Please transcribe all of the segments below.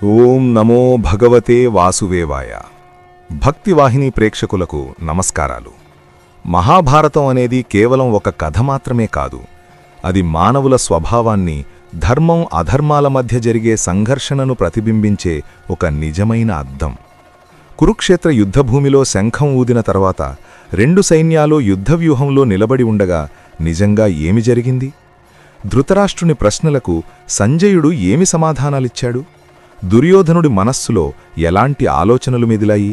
ఓం నమో భగవతే వాసుదేవాయ. భక్తివాహిని ప్రేక్షకులకు నమస్కారాలు. మహాభారతం అనేది కేవలం ఒక కథ మాత్రమే కాదు. అది మానవుల స్వభావాన్ని, ధర్మం అధర్మాల మధ్య జరిగే సంఘర్షణను ప్రతిబింబించే ఒక నిజమైన అద్దం. కురుక్షేత్ర యుద్ధభూమిలో శంఖం ఊదిన తర్వాత రెండు సైన్యాలు యుద్ధవ్యూహంలో నిలబడి ఉండగా నిజంగా ఏమి జరిగింది? ధృతరాష్ట్రుని ప్రశ్నలకు సంజయుడు ఏమి సమాధానాలిచ్చాడు? దుర్యోధనుడి మనస్సులో ఎలాంటి ఆలోచనలు మెదిలాయి?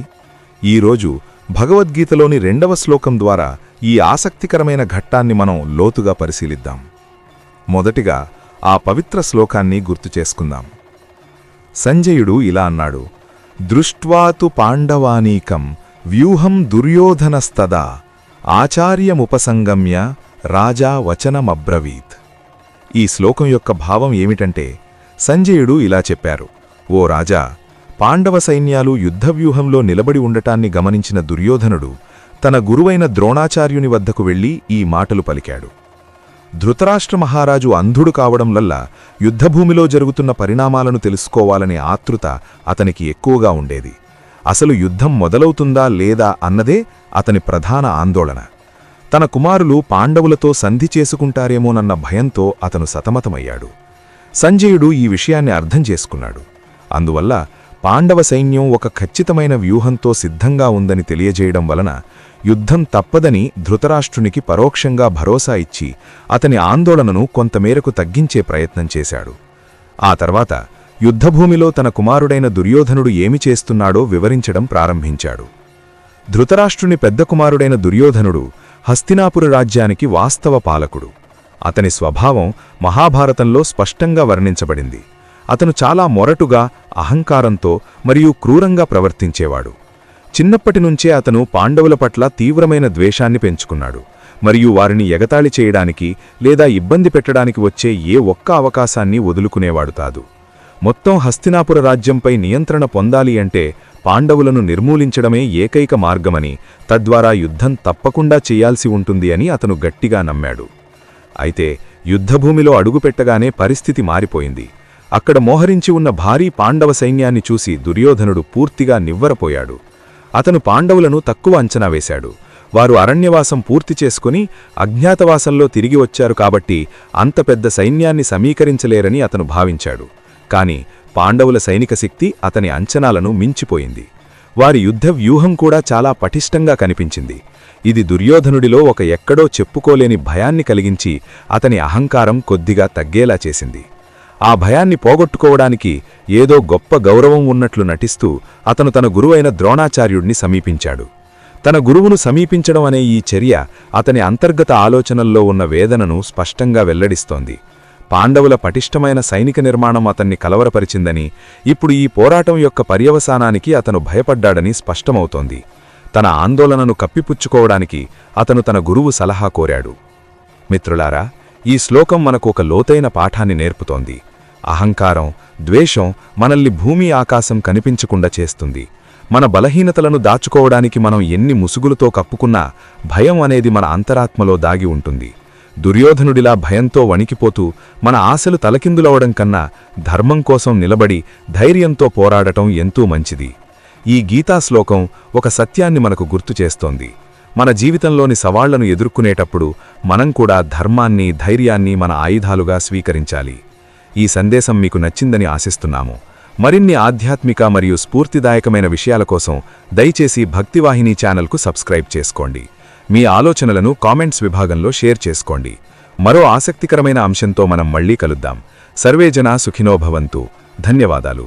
ఈరోజు భగవద్గీతలోని 2వ శ్లోకం ద్వారా ఈ ఆసక్తికరమైన ఘట్టాన్ని మనం లోతుగా పరిశీలిద్దాం. మొదటిగా ఆ పవిత్ర శ్లోకాన్ని గుర్తు చేసుకుందాం. సంజయుడు ఇలా అన్నాడు: దృష్ట్వాతు పాండవానీకం వ్యూహం దుర్యోధనస్తదా ఆచార్యముపసంగమ్య రాజా వచనమబ్రవీత్. ఈ శ్లోకం యొక్క భావం ఏమిటంటే, సంజయుడు ఇలా చెప్పారు: ఓ రాజా, పాండవ సైన్యాలు యుద్ధవ్యూహంలో నిలబడి ఉండటాన్ని గమనించిన దుర్యోధనుడు తన గురువైన ద్రోణాచార్యుని వద్దకు వెళ్లి ఈ మాటలు పలికాడు. ధృతరాష్ట్ర మహారాజు అంధుడు కావడంవల్ల యుద్ధభూమిలో జరుగుతున్న పరిణామాలను తెలుసుకోవాలనే ఆతృత అతనికి ఎక్కువగా ఉండేది. అసలు యుద్ధం మొదలవుతుందా లేదా అన్నదే అతని ప్రధాన ఆందోళన. తన కుమారులు పాండవులతో సంధి చేసుకుంటారేమోనన్న భయంతో అతను సతమతమయ్యాడు. సంజయుడు ఈ విషయాన్ని అర్థం చేసుకున్నాడు. అందువల్ల పాండవ సైన్యం ఒక ఖచ్చితమైన వ్యూహంతో సిద్ధంగా ఉందని తెలియజేయడం వలన యుద్ధం తప్పదని ధృతరాష్ట్రునికి పరోక్షంగా భరోసా ఇచ్చి అతని ఆందోళనను కొంతమేరకు తగ్గించే ప్రయత్నం చేశాడు. ఆ తర్వాత యుద్ధభూమిలో తన కుమారుడైన దుర్యోధనుడు ఏమి చేస్తున్నాడో వివరించడం ప్రారంభించాడు. ధృతరాష్ట్రుని పెద్ద కుమారుడైన దుర్యోధనుడు హస్తినాపుర రాజ్యానికి వాస్తవ పాలకుడు. అతని స్వభావం మహాభారతంలో స్పష్టంగా వర్ణించబడింది. అతను చాలా మొరటుగా, అహంకారంతో మరియు క్రూరంగా ప్రవర్తించేవాడు. చిన్నప్పటినుంచే అతను పాండవుల పట్ల తీవ్రమైన ద్వేషాన్ని పెంచుకున్నాడు మరియు వారిని ఎగతాళి చేయడానికి లేదా ఇబ్బంది పెట్టడానికి వచ్చే ఏ ఒక్క అవకాశాన్ని వదులుకునేవాడు కాదు. మొత్తం హస్తినాపుర రాజ్యంపై నియంత్రణ పొందాలి అంటే పాండవులను నిర్మూలించడమే ఏకైక మార్గమని, తద్వారా యుద్ధం తప్పకుండా చెయ్యాల్సి ఉంటుంది అని అతను గట్టిగా నమ్మాడు. అయితే యుద్ధభూమిలో అడుగుపెట్టగానే పరిస్థితి మారిపోయింది. అక్కడ మోహరించి ఉన్న భారీ పాండవ సైన్యాన్ని చూసి దుర్యోధనుడు పూర్తిగా నివ్వరపోయాడు. అతను పాండవులను తక్కువ అంచనా వేశాడు. వారు అరణ్యవాసం పూర్తి చేసుకుని అజ్ఞాతవాసంలో తిరిగి వచ్చారు కాబట్టి అంత పెద్ద సైన్యాన్ని సమీకరించలేరని అతను భావించాడు. కాని పాండవుల సైనిక శక్తి అతని అంచనాలను మించిపోయింది. వారి యుద్ధ వ్యూహం కూడా చాలా పటిష్టంగా కనిపించింది. ఇది దుర్యోధనుడిలో ఒక ఎక్కడో చెప్పుకోలేని భయాన్ని కలిగించి అతని అహంకారం కొద్దిగా తగ్గేలా చేసింది. ఆ భయాన్ని పోగొట్టుకోవడానికి ఏదో గొప్ప గౌరవం ఉన్నట్లు నటిస్తూ అతను తన గురువైన ద్రోణాచార్యుడిని సమీపించాడు. తన గురువును సమీపించడం అనే ఈ చర్య అతని అంతర్గత ఆలోచనల్లో ఉన్న వేదనను స్పష్టంగా వెల్లడిస్తోంది. పాండవుల పటిష్టమైన సైనిక నిర్మాణం అతన్ని కలవరపరిచిందని, ఇప్పుడు ఈ పోరాటం యొక్క పర్యవసానానికి అతను భయపడ్డాడని స్పష్టమవుతోంది. తన ఆందోళనను కప్పిపుచ్చుకోవడానికి అతను తన గురువు సలహా కోరాడు. మిత్రులారా, ఈ శ్లోకం మనకు ఒక లోతైన పాఠాన్ని నేర్పుతోంది. అహంకారం, ద్వేషం మనల్ని భూమి ఆకాశం కనిపించకుండా చేస్తుంది. మన బలహీనతలను దాచుకోవడానికి మనం ఎన్ని ముసుగులతో కప్పుకున్నా భయం అనేది మన అంతరాత్మలో దాగి ఉంటుంది. దుర్యోధనుడిలా భయంతో వణికిపోతూ మన ఆశలు తలకిందులవడం కన్నా ధర్మం కోసం నిలబడి ధైర్యంతో పోరాడటం ఎంతో మంచిది. ఈ గీతాశ్లోకం ఒక సత్యాన్ని మనకు గుర్తు చేస్తోంది. మన జీవితంలోని సవాళ్లను ఎదుర్కొనేటప్పుడు మనం కూడా ధర్మాన్ని, ధైర్యాన్ని మన ఆయుధాలుగా స్వీకరించాలి. ఈ సందేశం మీకు నచ్చిందని ఆశిస్తున్నాము. మరిన్ని ఆధ్యాత్మిక మరియు స్ఫూర్తిదాయకమైన విషయాల కోసం దయచేసి భక్తివాహిని ఛానల్కు సబ్స్క్రైబ్ చేసుకోండి. మీ ఆలోచనలను కామెంట్స్ విభాగంలో షేర్ చేసుకోండి. మరో ఆసక్తికరమైన అంశంతో మనం మళ్ళీ కలుద్దాం. సర్వే జనా సుఖినో భవంతు. ధన్యవాదాలు.